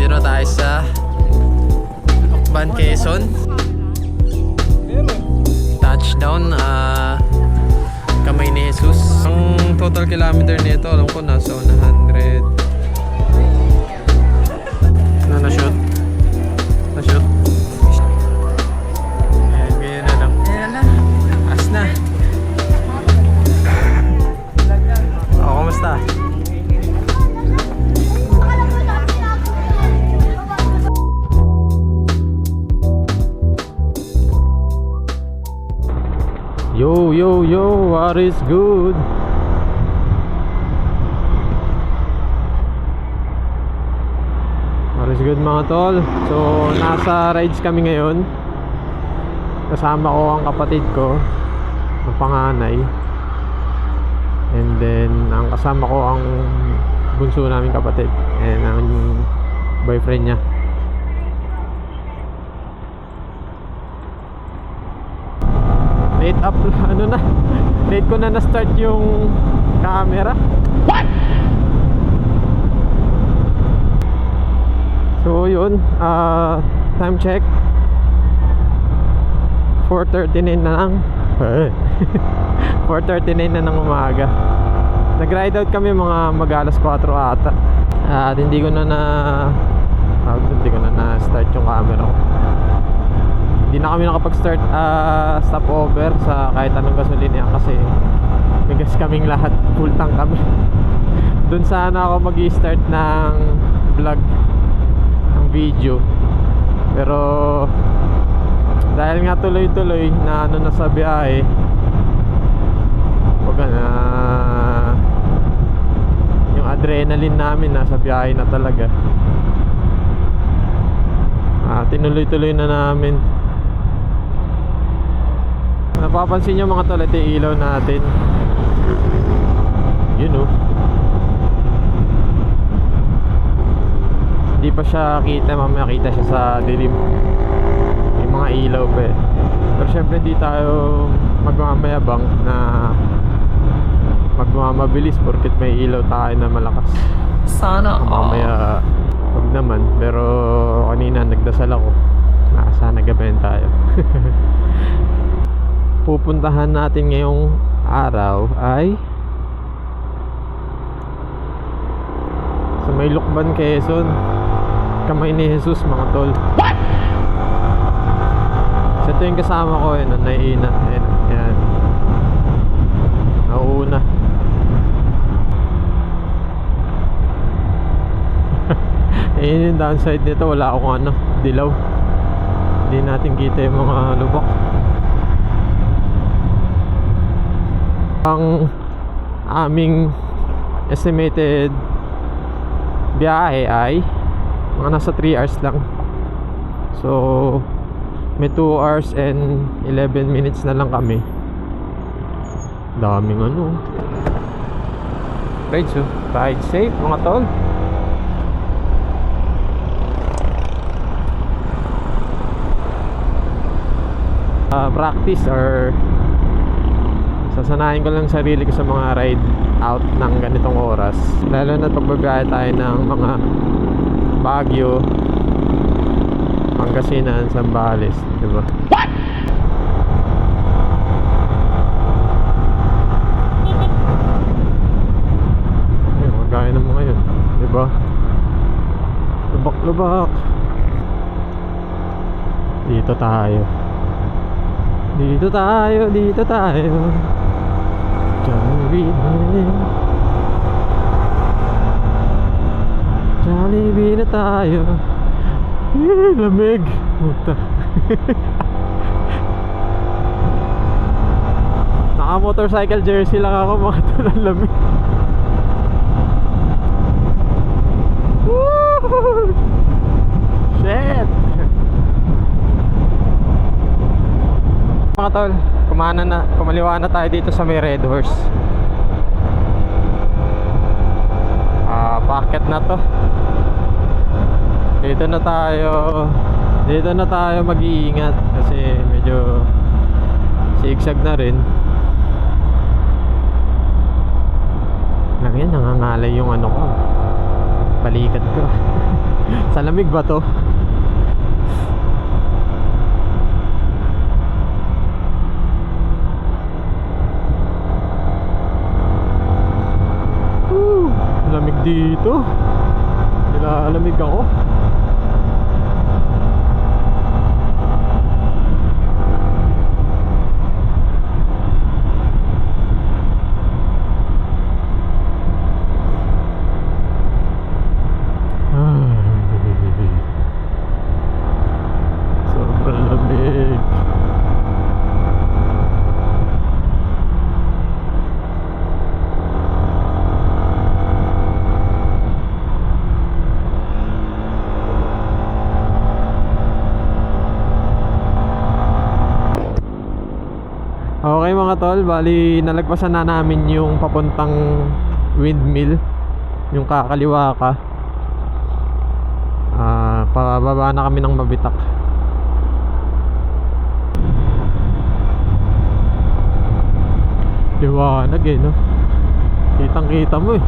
Dito na tayo sa Lokban, Quezon. Touchdown, Kamay ni Jesus. Ang total kilometer nito, alam ko nasa 100. Ano na-shoot? Na-shoot? Ayan, ganyan na lang. As na. O, kumusta? Yo, yo, yo, what is good? What is good mga tol? So, nasa rides kami ngayon. Kasama ko ang kapatid ko, ang panganay. And then, ang kasama ko ang bunso namin kapatid. And ang boyfriend niya. Late up, ano na, late ko na na-start yung camera. What? So yun, time check 4:39 na lang. 4:39 na ng umaga. Nag-ride out kami mga mag-alas 4 ata. At hindi ko na na-start yung camera ko. Hindi na kami nakapag-start stopover sa kahit anong gasolina kasi may gas kaming lahat, full tank kami. Doon sana ako mag-i-start ng vlog, ng video. Pero dahil nga tuloy-tuloy na ano na sa biyahe, wag na, yung adrenaline namin nasa biyahe na talaga. Tinuloy-tuloy na namin. Napapansin nyo mga tol, ito yung ilaw natin. Yun oh. Hindi pa siya kita, mamaya kita siya sa dilim. Yung mga ilaw pa eh. Pero syempre hindi tayo magmamayabang na magmamabilis porket may ilaw tayo na malakas. Sana mamaya wag naman. Pero kanina nagdasal ako, sana gabayan tayo. Pupuntahan natin ngayong araw ay sa may Lokban, Quezon. Kamay ni Jesus mga tol. What? So ito yung kasama ko, yun, naiina. Ayan. Nauuna. Ayan yung downside nito, wala akong dilaw. Hindi natin kita yung mga lubak. Ang aming estimated biyahe ay mga nasa 3 hours lang. So may 2 hours and 11 minutes na lang kami. Daming ride safe mga tol. Practice or sasanayin ko lang sarili ko sa mga ride out ng ganitong oras, lalo na pagbabiyahe tayo ng mga Baguio, Pangasinan, Zambales, diba? What? Ayun, magaya ng mga yun, diba? Lubak-lubak. Dito tayo. Jollibee na tayo. Lamig. Puta. Naka motorcycle jersey lang ako, mga tulang lamig. Woo! Shit. Mga tol, kumaliwa na tayo dito sa may Red Horse. Paakyat na to. Dito na tayo mag-iingat kasi medyo sigsag na rin. Lang yan, nangangalay yung ano ko, balikat ko. Sa lamig ba to? Lamig dito. Nilalamig ako. Sobrang lamig. Okay mga tol, bali nalagpasan na namin yung papuntang windmill, yung kakaliwa ka. Pababa na kami ng Mabitak. Liwanag eh, no? Kitang kita mo eh.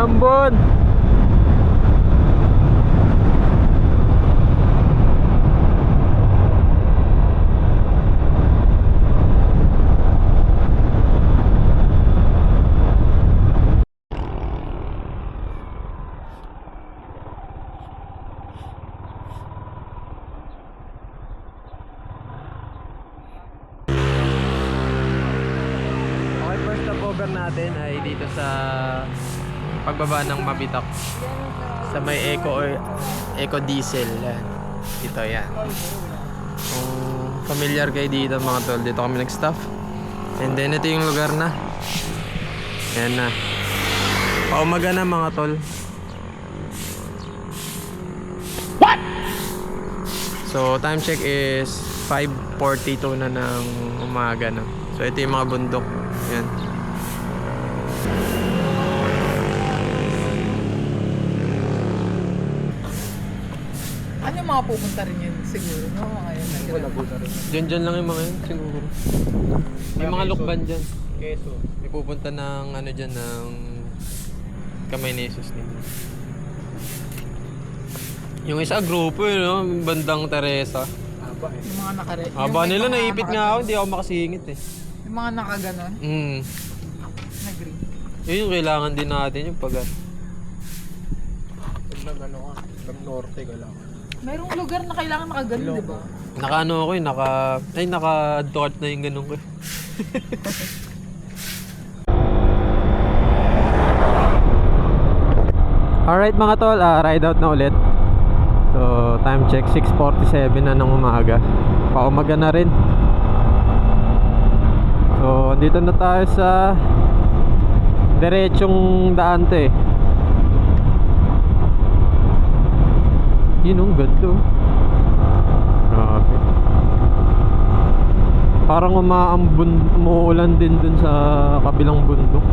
Ambon. Okay, first stopover natin ay dito sa pagbaba ng Mabitak sa may Eco Diesel. Yan. Dito yan. Kung familiar kayo dito mga tol, dito kami nag-stop. And then ito yung lugar na. Yan na. Paumaga na mga tol. What? So time check is 5:42 na ng umaga na. So ito yung mga bundok. Yan. Mga pupunta rin yun siguro, no? Mga yun. Diyan lang yung mga yun siguro. May mga lukban dyan. Keso. May pupunta ng ano dyan ng Kamay ni Jesus nito. Yung isa grupo yun, no? Bandang Teresa. Aba eh. Yung mga nakare... Aba nila, naipit nga ako, hindi ako makasingit eh. Yung mga nakaganon? Nag-green. Yun yung kailangan din natin yung pag Nag-ano ka, nag-norte ka lang. Mayroong lugar na kailangan nakaganon, di ba? Naka-ano ako eh, naka-dot na yung ganun ko eh. Alright mga tol, ride out na ulit. So time check 6:47 na ng umaga. Paumaga na rin. So dito na tayo sa diretsong daan to eh. Yun ang ganda. Grabe. Parang umuulan din dun sa kabilang bundok.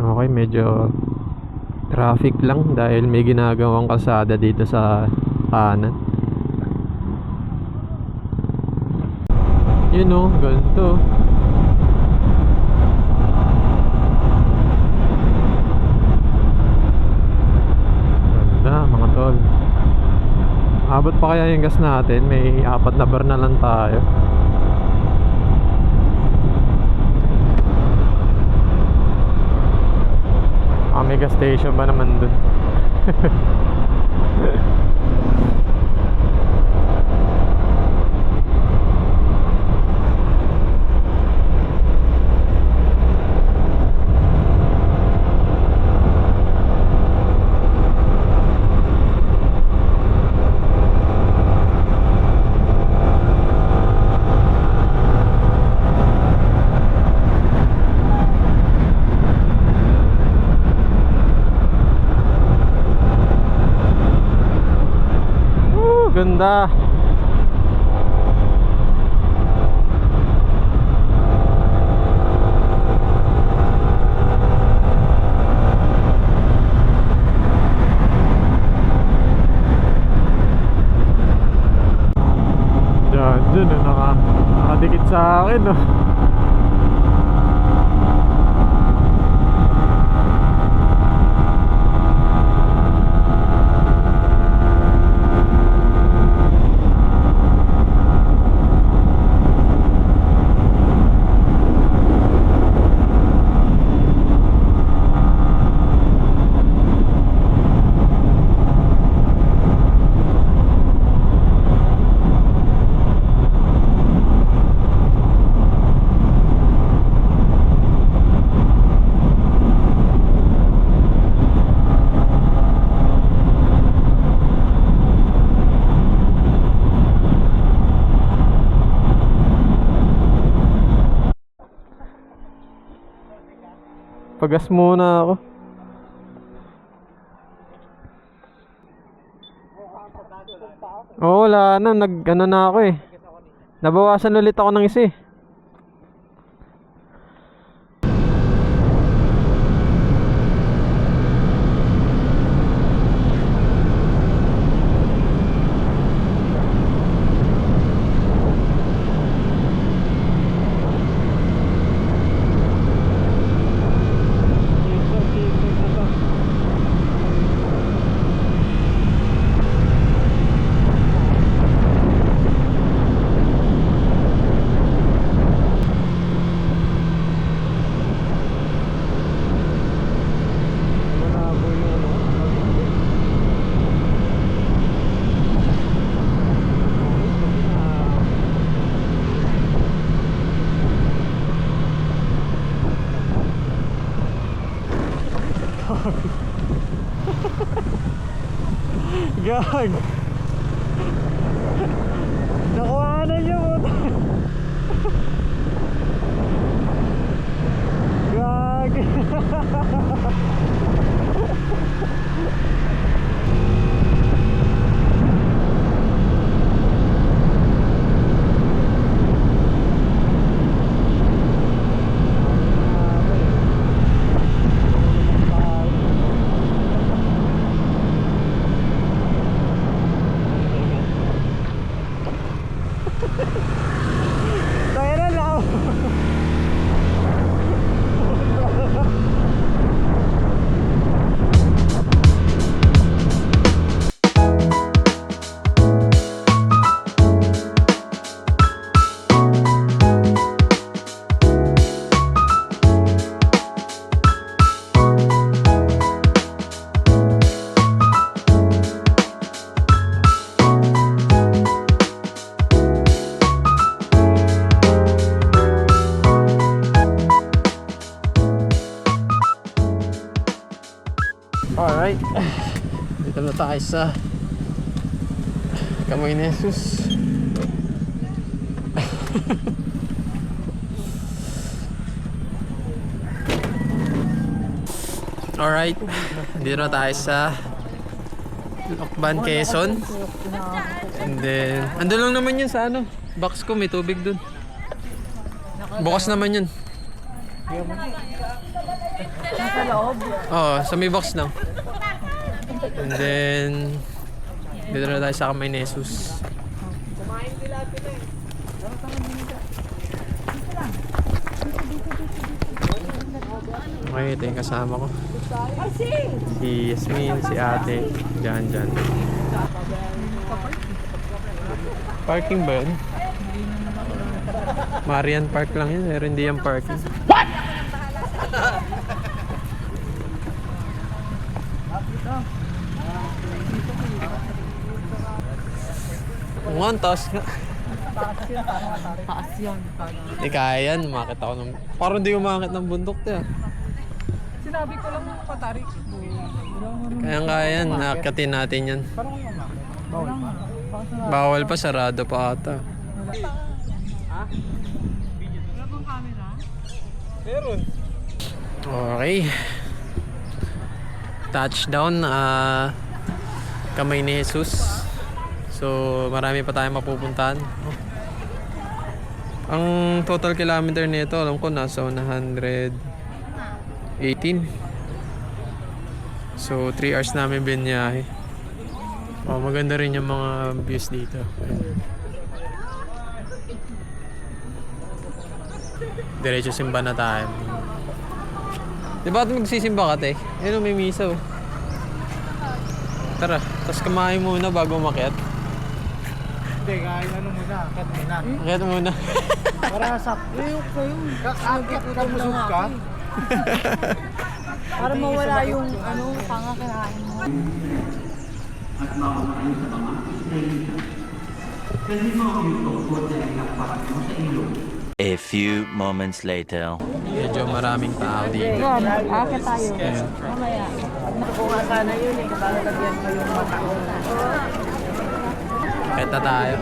Okay, medyo traffic lang dahil may ginagawang kalsada dito sa kanan. Yun o, ganito. Ganda mga tol. Abot pa kaya yung gas natin? May 4 na bar na lang tayo. May gas station ba naman dun? ganda. Diyan, nakadikit sa akin, no? Pagas muna ako. Oo, wala na. Ano na ako eh. Nabawasan ulit ako ng isa eh. Gag. Nakuhanan niyo mo. Gag. Tayo na lang. Alright, dito na tayo sa Kamay ni Jesus. Alright, dito na tayo sa Lokban, Quezon. And then, andun lang naman yun sa ano, box ko, may tubig dun. Bukas naman yun. Nasa loob. Oo, sa may box lang. And then, dito na tayo sa Kamay ni Jesus. Okay, ito yung kasama ko. Si Yasmin, si ate, dyan. Parking ba yun? Marian Park lang yun, pero hindi yung parking. What? Ang taas nga. Taas yun. Hindi kaya yan, umakit ako ng... Parang hindi umakit ng bundok to. Sinabi ko lang patarik. Kaya yan, nakatin natin yan. Bawal pa, sarado pa ata. Ha? Wala bang camera? Meron. Okay. Touchdown, Kamay ni Jesus. So, marami pa tayong mapupuntahan. Ang total kilometer nito, alam ko, nasa 118. So, 3 hours namin biniyahe. Oh, maganda rin yung mga views dito. Diretso simba na tayo. Di ba magsisimba ka, te? Ayun, may misa, oh. Tara, tapos kumain muna bago umakyat. Hindi, kahit ano muna, kat muna. Umakyat muna. Para sa... Kakakit ka, musog ka. Para mawala yung ano, pangakirain mo. A few moments later. Medyo maraming tao dito. Akit tayo. Mamaya. Kung nga sana yun eh, para lagyan mo yung mata ko. Kahit na tayo.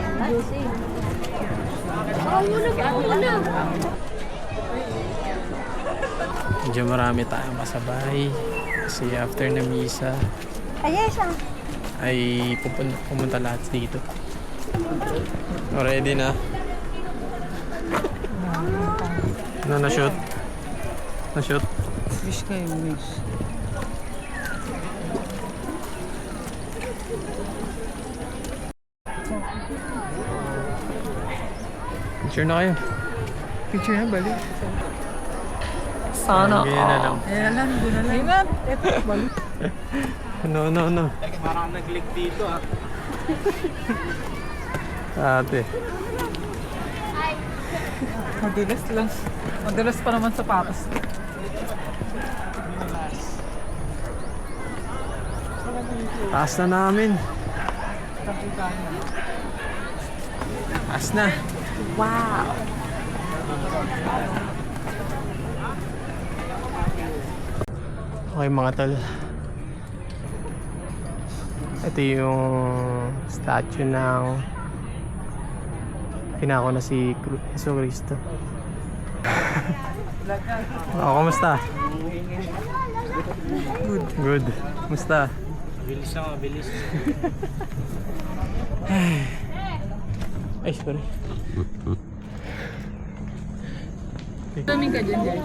Medyo marami tayong kasabay. Kasi after na misa, ay pumunta lahat dito. Ready na. Ano na-shoot? Na-shoot? Wish kayo, wish. Picture na kayo. Picture na, balik. Sana. Ganyan na lang. Ayan lang, doon na lang. Ito, balik. No. Parang nag-click dito ah. Ate. Madulas lang. Madulas pa naman sa patas. Taas na namin. Taas na. Wow. Okay mga tol. Ito yung statue ng pinako na si Jesu Cristo. Oh, kumusta? Good. Kumusta? Bilis na, bilis. Ay, sorry. Daming ka dyan, guys.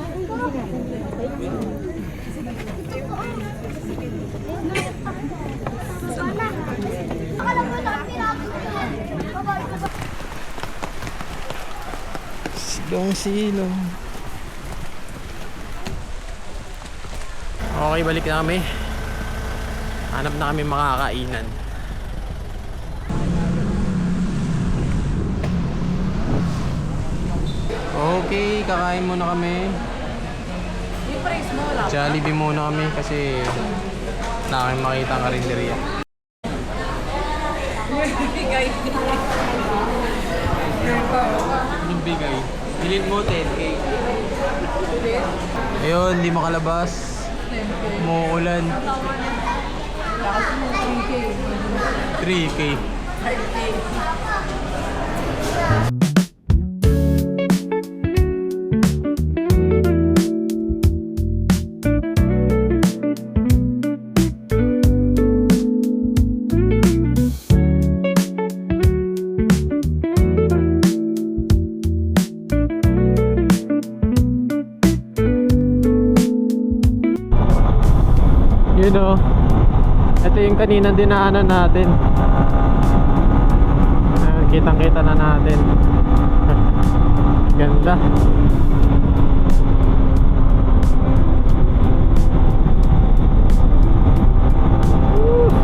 Silong. Okay, balik na kami. Hanap na kami makakainan. Okay, kakain muna kami. Yung price mo, wala. Jollibee muna kami kasi na kami makita ang karinderya. Bigay. Anong bigay? Bilhin mo 10K. Ayun, hindi makalabas. Umuulan. 3K. You know, ito yung kanina dinaanan natin. Kitang-kita na natin. Ganda.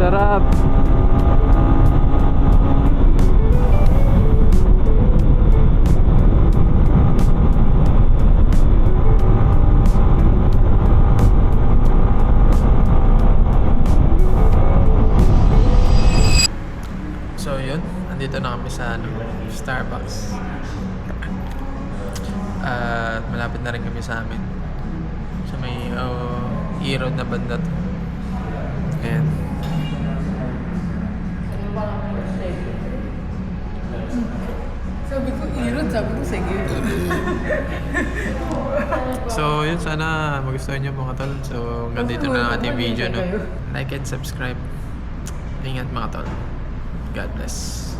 Sarap. So yun, nandito na kami sa Starbucks. At malapit na rin kami sa amin. So may E-road na banda to. Ayan. Sabi ko, irod. Sabi ko, sige. So yun, sana magustuhan nyo mga tol. So hanggang dito na ang ating video, no? Like and subscribe. Ingat mga tol. God bless.